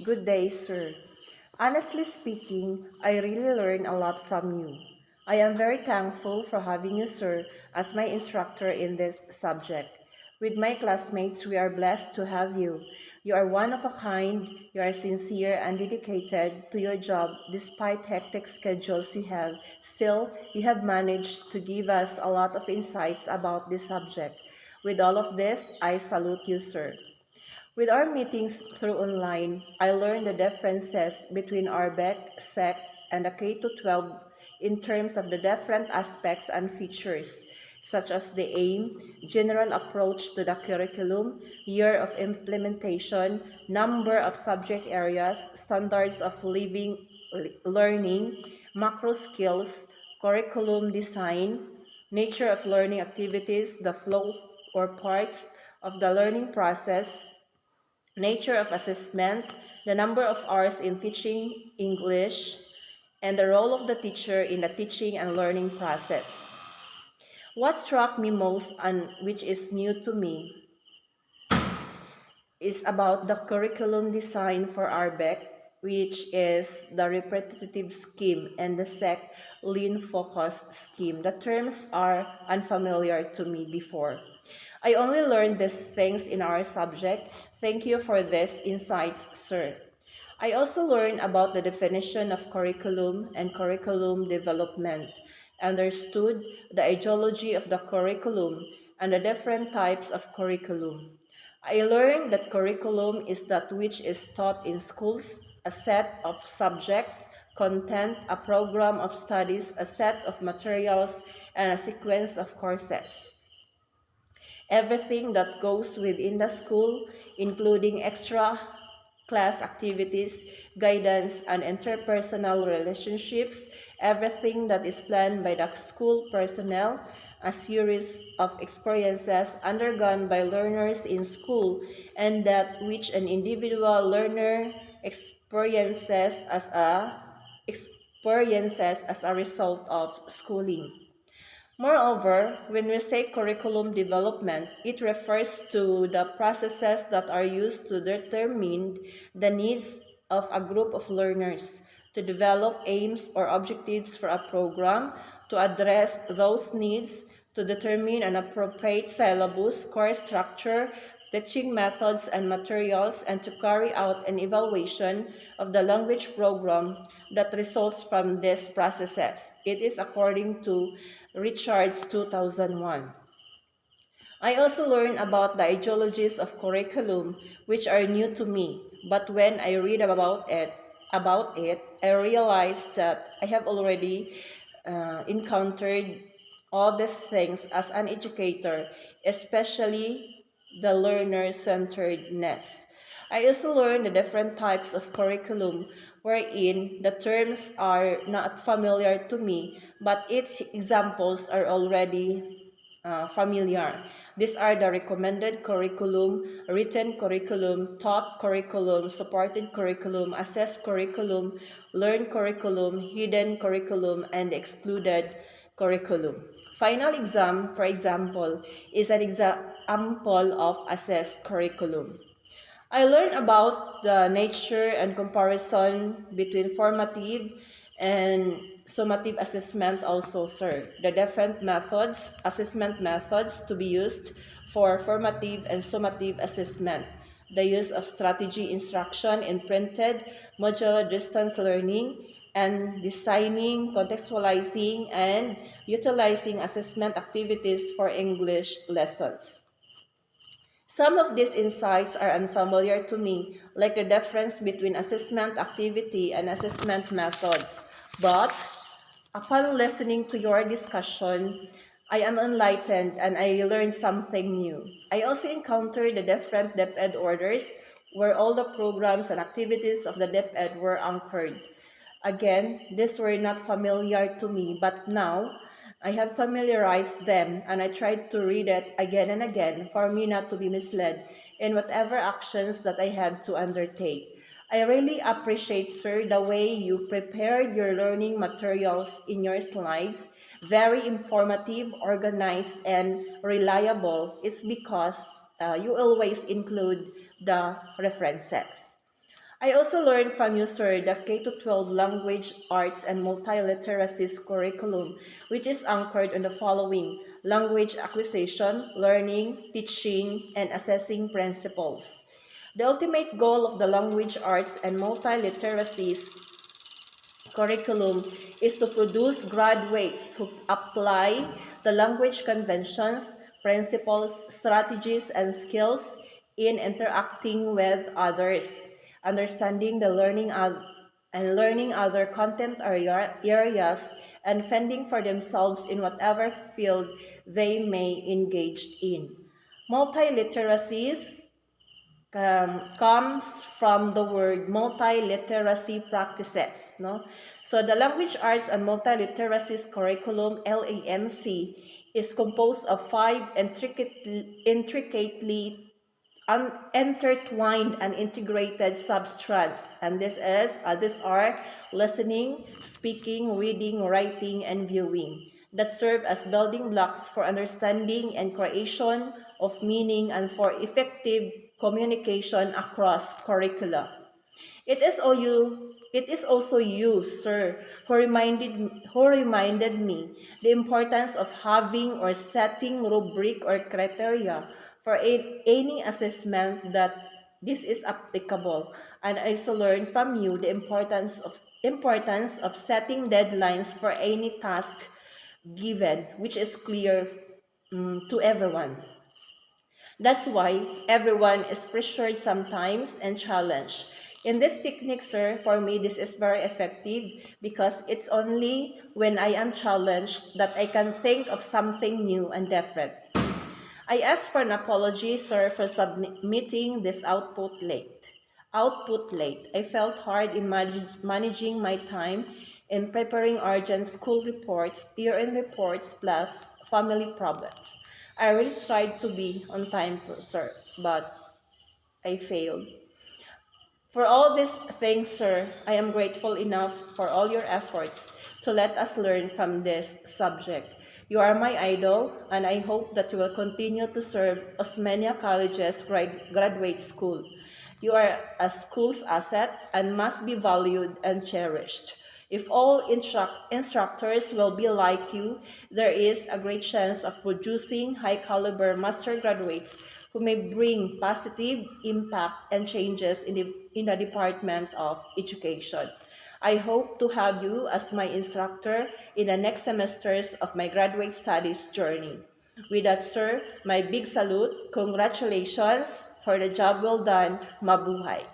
Good day, sir. Honestly speaking, I really learned a lot from you. I am very thankful for having you, sir, as my instructor in this subject. With my classmates, we are blessed to have you. You are one of a kind, you are sincere and dedicated to your job despite hectic schedules you have. Still, you have managed to give us a lot of insights about this subject. With all of this, I salute you, sir. With our meetings through online, I learned the differences between our BEC, SEC, and the K-12 in terms of the different aspects and features, such as the aim, general approach to the curriculum, year of implementation, number of subject areas, standards of living learning, macro skills, curriculum design, nature of learning activities, the flow or parts of the learning process, nature of assessment, the number of hours in teaching English, and the role of the teacher in the teaching and learning process. What struck me most and which is new to me is about the curriculum design for RBEC, which is the repetitive scheme, and the SEC lean focus scheme. The terms are unfamiliar to me before. I only learned these things in our subject. Thank you for these insights, sir. I also learned about the definition of curriculum and curriculum development, understood the ideology of the curriculum and the different types of curriculum. I learned that curriculum is that which is taught in schools, a set of subjects, content, a program of studies, a set of materials, and a sequence of courses. Everything that goes within the school, including extra class activities, guidance, and interpersonal relationships, everything that is planned by the school personnel, a series of experiences undergone by learners in school, and that which an individual learner experiences as a result of schooling. Moreover, when we say curriculum development, it refers to the processes that are used to determine the needs of a group of learners, to develop aims or objectives for a program, to address those needs, to determine an appropriate syllabus, course structure, teaching methods and materials, and to carry out an evaluation of the language program that results from these processes. It is according to Richards 2001. I also learned about the ideologies of curriculum, which are new to me, but when I read about it, I realized that I have already encountered all these things as an educator, especially the learner-centeredness. I also learned the different types of curriculum wherein the terms are not familiar to me, but its examples are already familiar. These are the recommended curriculum, written curriculum, taught curriculum, supported curriculum, assessed curriculum, learned curriculum, hidden curriculum, and excluded curriculum. Final exam, for example, is an example of assessed curriculum. I learned about the nature and comparison between formative and summative assessment also, sir. The different methods, assessment methods to be used for formative and summative assessment. The use of strategy instruction in printed, modular distance learning, and designing, contextualizing, and utilizing assessment activities for English lessons. Some of these insights are unfamiliar to me, like the difference between assessment activity and assessment methods. But upon listening to your discussion, I am enlightened and I learned something new. I also encountered the different DepEd orders where all the programs and activities of the DepEd were anchored. Again, these were not familiar to me, but now I have familiarized them and I tried to read it again and again for me not to be misled in whatever actions that I had to undertake. I really appreciate, sir, the way you prepared your learning materials in your slides. Very informative, organized, and reliable. It's because you always include the references. I also learned from you, sir, the K-12 language, arts, and multiliteracy curriculum, which is anchored on the following: language acquisition, learning, teaching, and assessing principles. The ultimate goal of the language, arts, and multiliteracies curriculum is to produce graduates who apply the language conventions, principles, strategies, and skills in interacting with others, understanding the and learning other areas, and fending for themselves in whatever field they may engage in. Multiliteracies comes from the word multiliteracy practices. No? So the Language Arts and Multiliteracies Curriculum, LAMC, is composed of five intricately intertwined and integrated substrands, and these are listening, speaking, reading, writing, and viewing, that serve as building blocks for understanding and creation of meaning and for effective communication across curricula. It is also you, sir, who reminded me the importance of having or setting rubric or criteria for any assessment that this is applicable. And I also learned from you the importance of setting deadlines for any task given, which is clear to everyone. That's why everyone is pressured sometimes and challenged. In this technique, sir, for me, this is very effective because it's only when I am challenged that I can think of something new and different. I ask for an apology, sir, for submitting this output late. I felt hard in managing my time in preparing urgent school reports, year-end reports, plus family problems. I really tried to be on time, sir, but I failed. For all these things, sir, I am grateful enough for all your efforts to let us learn from this subject. You are my idol, and I hope that you will continue to serve Osmania College's graduate school. You are a school's asset and must be valued and cherished. If all instructors will be like you, there is a great chance of producing high-caliber master graduates who may bring positive impact and changes in the Department of Education. I hope to have you as my instructor in the next semesters of my graduate studies journey. With that, sir, my big salute, congratulations for the job well done, mabuhay.